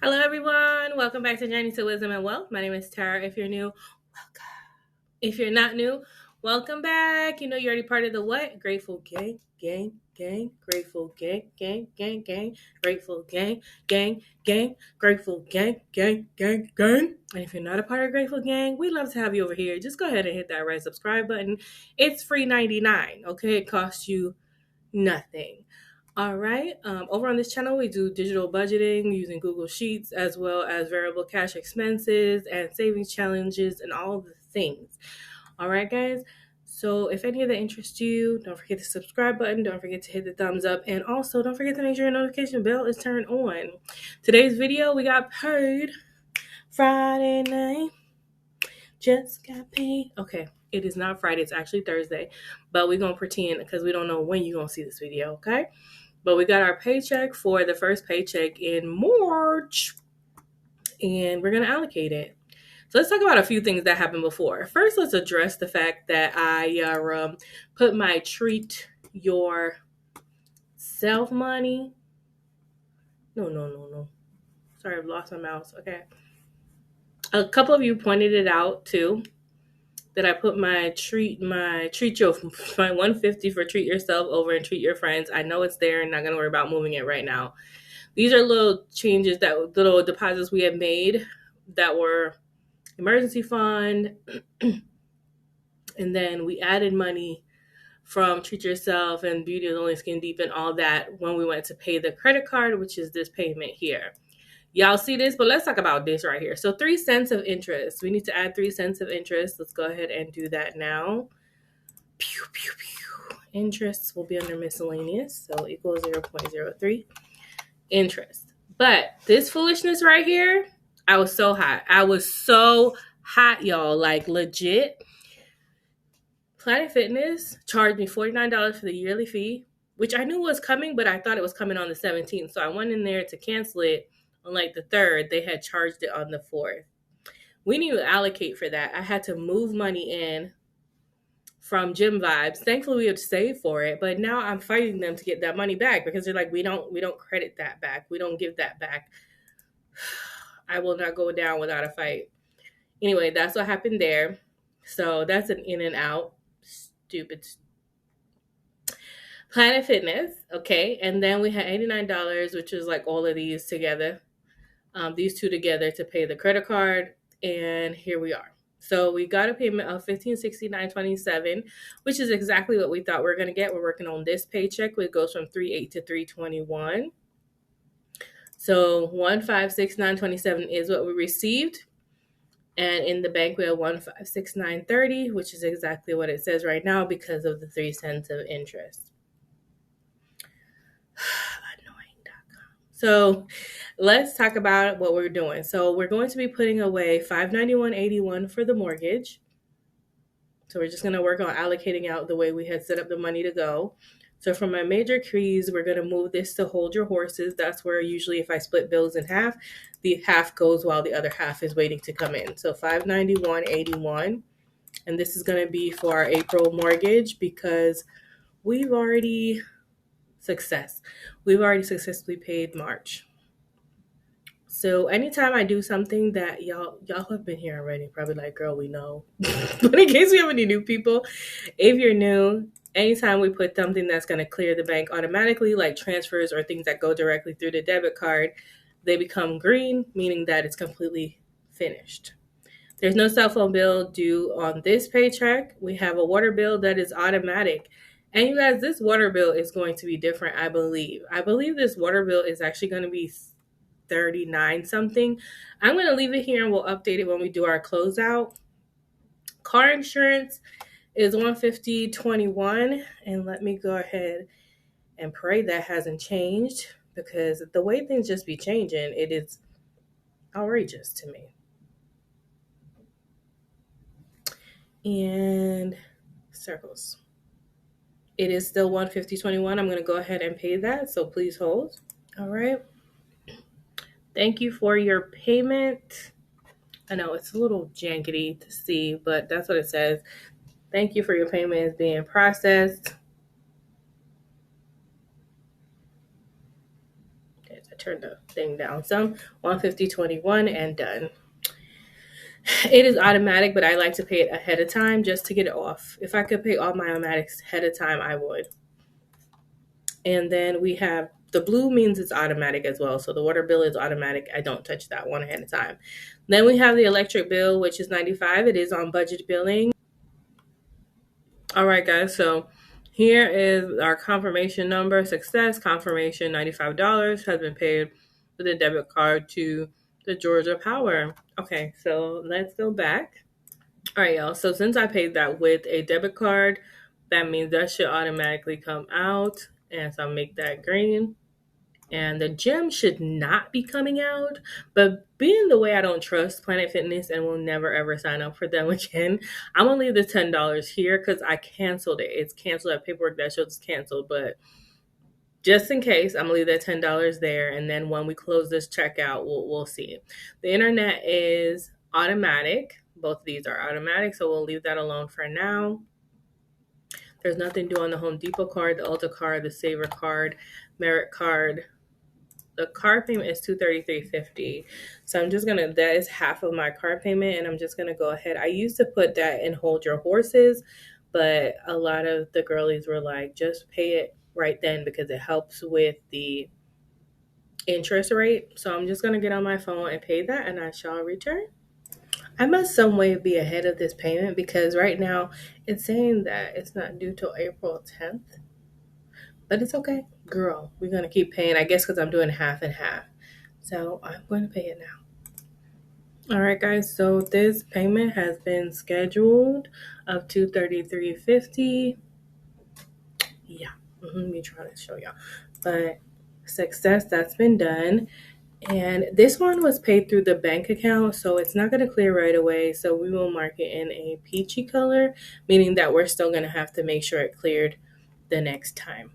Hello, everyone. Welcome back to Journey to Wisdom and Wealth. My name is Tara. If you're new, welcome. If you're not new, welcome back. You know you're already part of the what? Grateful gang, gang, gang. Grateful gang, gang, gang, gang. Grateful gang, gang, gang. Grateful gang, gang, gang, gang. And if you're not a part of Grateful Gang, we'd love to have you over here. Just go ahead and hit that red subscribe button. It's free 99. Okay, it costs you nothing. All right. Over on this channel, we do digital budgeting using Google Sheets, as well as variable cash expenses and savings challenges and all the things. All right, guys. So if any of that interests you, don't forget the subscribe button. Don't forget to hit the thumbs up. And also don't forget to make sure your notification bell is turned on. Today's video, we got paid Friday night. Just got paid. Okay. It is not Friday. It's actually Thursday. But we're going to pretend because we don't know when you're going to see this video. Okay. But we got our paycheck for the first paycheck in March, and we're going to allocate it. So let's talk about a few things that happened before. First, let's address the fact that I put my treat yourself money. No. Sorry, I've lost my mouse. Okay. A couple of you pointed it out too, that I put my my 150 for treat yourself over and treat your friends. I know it's there and not going to worry about moving it right now. These are little changes, little deposits we had made that were emergency fund. And then we added money from treat yourself and beauty is only skin deep and all that when we went to pay the credit card, which is this payment here. Y'all see this, but let's talk about this right here. So 3 cents of interest. We need to add 3 cents of interest. Let's go ahead and do that now. Pew, pew, pew. Interest will be under miscellaneous, so equals 0.03 interest. But this foolishness right here, I was so hot. Y'all, like legit. Planet Fitness charged me $49 for the yearly fee, which I knew was coming, but I thought it was coming on the 17th. So I went in there to cancel it on like the 3rd. They had charged it on the 4th. We need to allocate for that. I had to move money in from Gym Vibes. Thankfully, we had saved for it, but now I'm fighting them to get that money back because they're like, we don't credit that back. We don't give that back. I will not go down without a fight. Anyway, that's what happened there. So that's an in and out. Stupid. Planet Fitness, okay. And then we had $89, which is like all of these together. These two together to pay the credit card. And here we are. So we got a payment of $1,569.27, which is exactly what we thought we were going to get. We're working on this paycheck, which goes from $3,800 to $321. So $1,569.27 is what we received. And in the bank, we have $1,569.30, which is exactly what it says right now because of the 3 cents of interest. So let's talk about what we're doing. So we're going to be putting away $591.81 for the mortgage. So we're just going to work on allocating out the way we had set up the money to go. So for my major crease, we're going to move this to hold your horses. That's where usually if I split bills in half, the half goes while the other half is waiting to come in. So $591.81. And this is going to be for our April mortgage because we've already successfully paid March. So anytime I do something that y'all have been here already, probably like, girl, we know. But in case we have any new people, if you're new, anytime we put something that's going to clear the bank automatically, like transfers or things that go directly through the debit card, they become green, meaning that it's completely finished. There's no cell phone bill due on this paycheck. We have a water bill that is automatic. And you guys, this water bill is going to be different, I believe. I believe this water bill is actually going to be 39 something. I'm going to leave it here and we'll update it when we do our closeout. Car insurance is $150.21. And let me go ahead and pray that hasn't changed because the way things just be changing, it is outrageous to me. And circles. It is still $150.21. I'm going to go ahead and pay that. So please hold. All right. Thank you for your payment. I know it's a little jankety to see, but that's what it says. Thank you for your payment is being processed. There's a turn the thing down some. 150.21 and done. It is automatic, but I like to pay it ahead of time just to get it off. If I could pay all my automatics ahead of time, I would. And then we have the blue means it's automatic as well. So the water bill is automatic. I don't touch that one ahead of time. Then we have the electric bill, which is $95. It is on budget billing. All right, guys. So here is our confirmation number. Success confirmation, $95 has been paid with a debit card to the Georgia Power. Okay, so let's go back. All right, y'all. So since I paid that with a debit card, that means that should automatically come out. And so I'll make that green. And the gym should not be coming out. But being the way I don't trust Planet Fitness and will never ever sign up for them again, I'm going to leave the $10 here because I canceled it. It's canceled. I have paperwork that shows it's canceled. But just in case, I'm going to leave that $10 there. And then when we close this checkout, we'll see it. The internet is automatic. Both of these are automatic, so we'll leave that alone for now. There's nothing due on the Home Depot card, the Ulta card, the Saver card, Merit card. The card payment is $233.50. So I'm just gonna, that is half of my card payment, and I'm just gonna go ahead. I used to put that in Hold Your Horses, but a lot of the girlies were like, just pay it right then because it helps with the interest rate. So I'm just gonna get on my phone and pay that, and I shall return. I must some way be ahead of this payment because right now it's saying that it's not due till April 10th. But it's okay. Girl, we're going to keep paying, I guess because I'm doing half and half. So I'm going to pay it now. All right, guys. So this payment has been scheduled of $233.50. Yeah. Let me try to show y'all. But success, that's been done. And this one was paid through the bank account, so it's not going to clear right away. So we will mark it in a peachy color, meaning that we're still going to have to make sure it cleared the next time.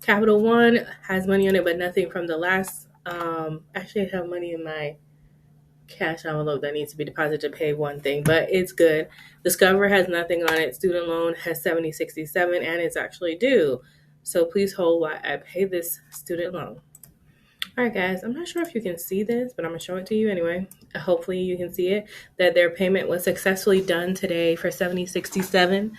Capital One has money on it, but nothing from the last. Actually, I have money in my cash envelope that needs to be deposited to pay one thing, but it's good. Discover has nothing on it. Student loan has $70.67, and it's actually due. So please hold while I pay this student loan. All right, guys, I'm not sure if you can see this, but I'm going to show it to you anyway. Hopefully you can see it, that their payment was successfully done today for $70.67.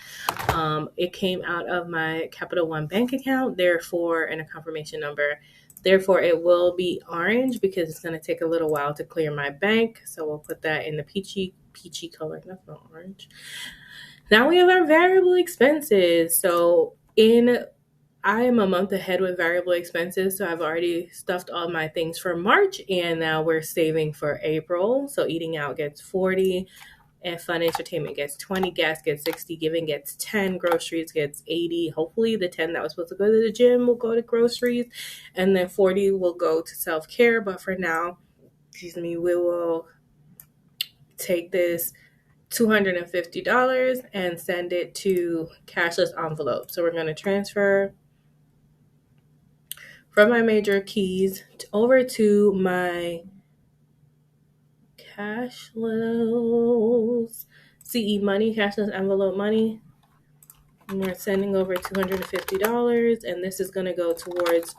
It came out of my Capital One bank account, therefore, and a confirmation number. Therefore, it will be orange because it's going to take a little while to clear my bank. So we'll put that in the peachy color. That's not orange. Now we have our variable expenses. So I am a month ahead with variable expenses, so I've already stuffed all my things for March, and now we're saving for April. So eating out gets 40, and fun entertainment gets 20, gas gets 60, giving gets 10, groceries gets 80. Hopefully the 10 that was supposed to go to the gym will go to groceries, and then 40 will go to self-care. But for now, we will take this $250 and send it to cashless envelope. So we're going to transfer from my major keys over to my cashless CE money, cashless envelope money. And we're sending over $250, and this is going to go towards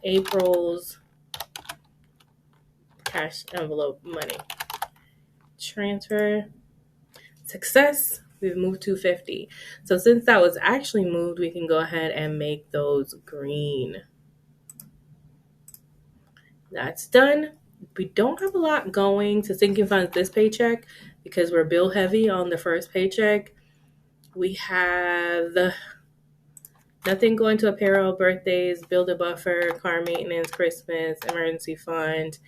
April's cash envelope money. Transfer. Success. We've moved $250. So since that was actually moved, we can go ahead and make those green. That's done. We don't have a lot going to sinking funds this paycheck because we're bill heavy on the first paycheck. We have nothing going to apparel, birthdays, build a buffer, car maintenance, Christmas, emergency fund,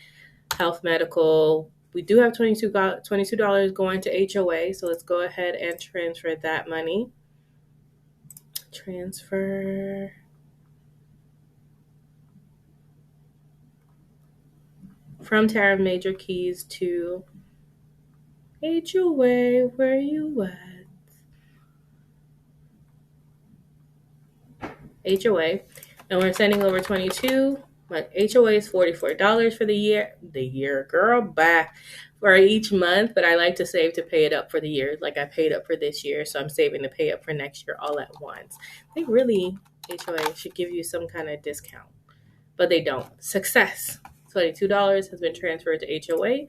health, medical. We do have $22 going to HOA, so let's go ahead and transfer that money. Transfer. From Tara Major Keys to HOA, where you at? HOA, and we're sending over 22. But HOA is $44 for the year. The year, girl, back for each month. But I like to save to pay it up for the year. Like I paid up for this year, so I'm saving to pay up for next year all at once. I think really HOA should give you some kind of discount. but they don't. Success. $22 has been transferred to HOA.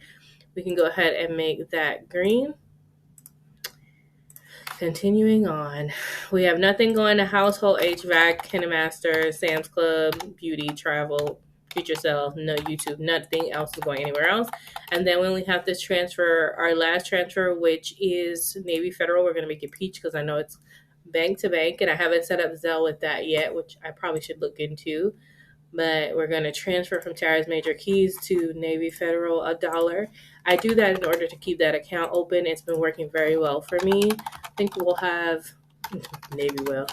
We can go ahead and make that green. Continuing on, we have nothing going to household, HVAC, KineMaster, Sam's Club, beauty, travel, future self, no YouTube, nothing else is going anywhere else. And then we only have this transfer, our last transfer, which is Navy Federal. We're going to make it peach because I know it's bank to bank, and I haven't set up Zelle with that yet, which I probably should look into. But we're going to transfer from Tara's Major Keys to Navy Federal $1. I do that in order to keep that account open. It's been working very well for me. I think we'll have Navy will.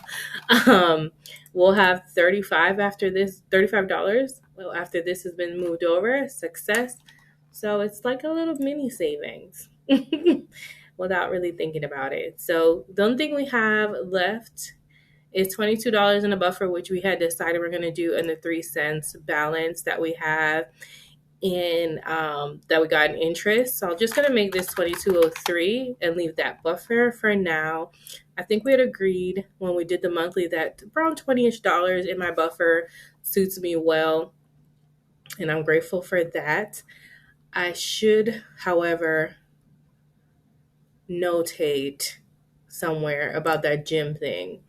We'll have $35 after this. $35. Well, after this has been moved over. Success. So it's like a little mini savings without really thinking about it. So the only thing we have left is $22 in a buffer, which we had decided we're going to do in the 3 cents balance that we have in that we got in interest. So I'm just going to make this $22.03 and leave that buffer for now. I think we had agreed when we did the monthly that around $20-ish in my buffer suits me well, and I'm grateful for that. I should, however, notate somewhere about that gym thing.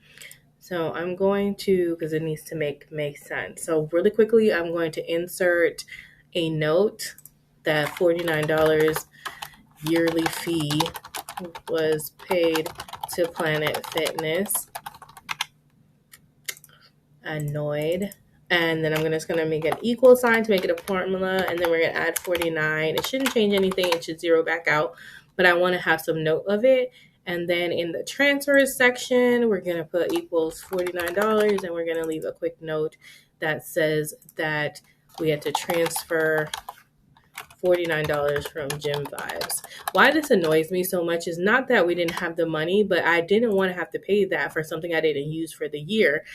So I'm going to, because it needs to make sense. So really quickly, I'm going to insert a note that $49 yearly fee was paid to Planet Fitness. Annoyed. And then I'm just going to make an equal sign to make it a formula. And then we're going to add 49. It shouldn't change anything. It should zero back out. But I want to have some note of it. And then in the transfers section, we're going to put equals $49. And we're going to leave a quick note that says that we had to transfer $49 from Gym Vibes. Why this annoys me so much is not that we didn't have the money, but I didn't want to have to pay that for something I didn't use for the year.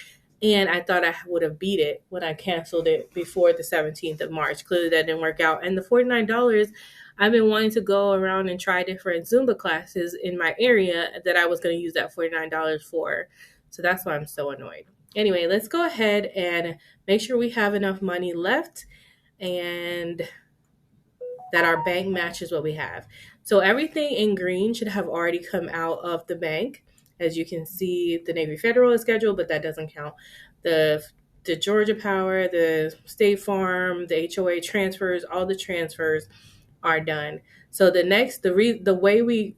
And I thought I would have beat it when I canceled it before the 17th of March. Clearly that didn't work out. And the $49, I've been wanting to go around and try different Zumba classes in my area that I was going to use that $49 for. So that's why I'm so annoyed. Anyway, let's go ahead and make sure we have enough money left and that our bank matches what we have. So everything in green should have already come out of the bank. As you can see, the Navy Federal is scheduled, but that doesn't count. The Georgia Power, the State Farm, the HOA transfers, all the transfers are done. So the next, the way we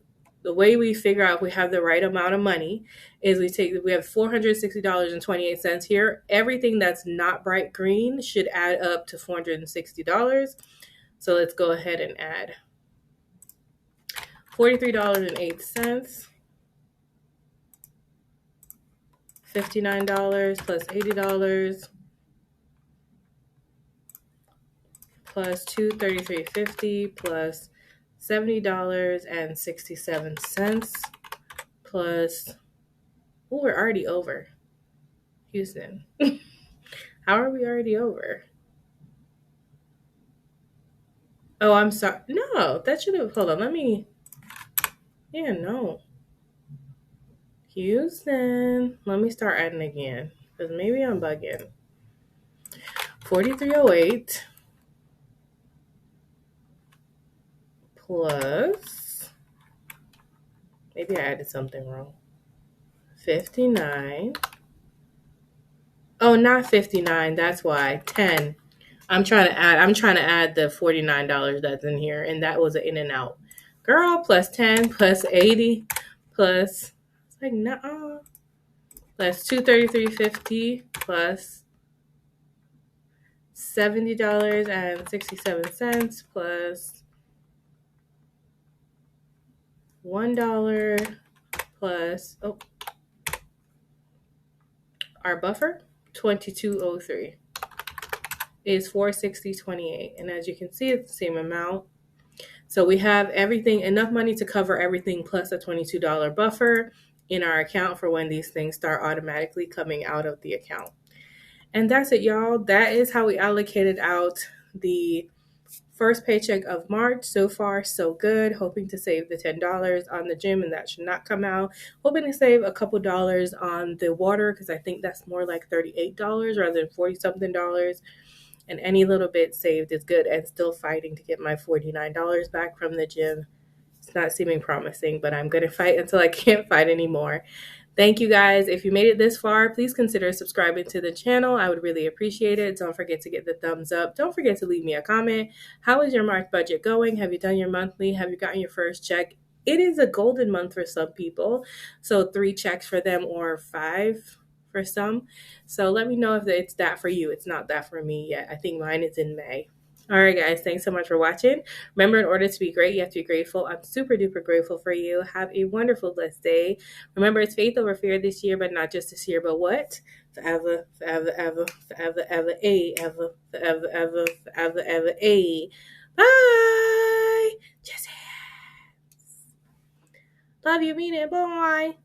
figure out if we have the right amount of money is we have $460.28 here. Everything that's not bright green should add up to $460. So let's go ahead and add $43.08. $59 plus $80 plus $233.50 plus $70.67 plus, oh, we're already over. Houston. How are we already over? Oh, I'm sorry. No, that should have, hold on, no. Houston. Let me start adding again, because maybe I'm bugging. 4308 plus, maybe I added something wrong. 59. Oh, not 59. That's why. 10. I'm trying to add the $49 that's in here, and that was an in and out. Girl, plus 10 plus 80 plus, it's like, nuh-uh. Plus $233.50 plus $70.67 plus $1 plus, our buffer, $22.03 is $460.28. And as you can see, it's the same amount. So we have everything, enough money to cover everything plus a $22 buffer in our account for when these things start automatically coming out of the account. And that's it, y'all. That is how we allocated out the first paycheck of March. So far, so good. Hoping to save the $10 on the gym, and that should not come out. Hoping to save a couple dollars on the water, because I think that's more like $38 rather than $40-something. and any little bit saved is good, and still fighting to get my $49 back from the gym. It's not seeming promising, but I'm going to fight until I can't fight anymore. Thank you guys. If you made it this far, please consider subscribing to the channel. I would really appreciate it. Don't forget to get the thumbs up. Don't forget to leave me a comment. How is your March budget going? Have you done your monthly? Have you gotten your first check? It is a golden month for some people. So 3 checks for them or 5 for some. So let me know if it's that for you. It's not that for me yet. I think mine is in May. All right, guys, thanks so much for watching. Remember, in order to be great, you have to be grateful. I'm super duper grateful for you. Have a wonderful, blessed day. Remember, it's faith over fear this year, but not just this year, but what? Forever, forever, ever, forever, ever, ever, forever, ever, forever, ever, Bye. Just love you, mean it. Bye.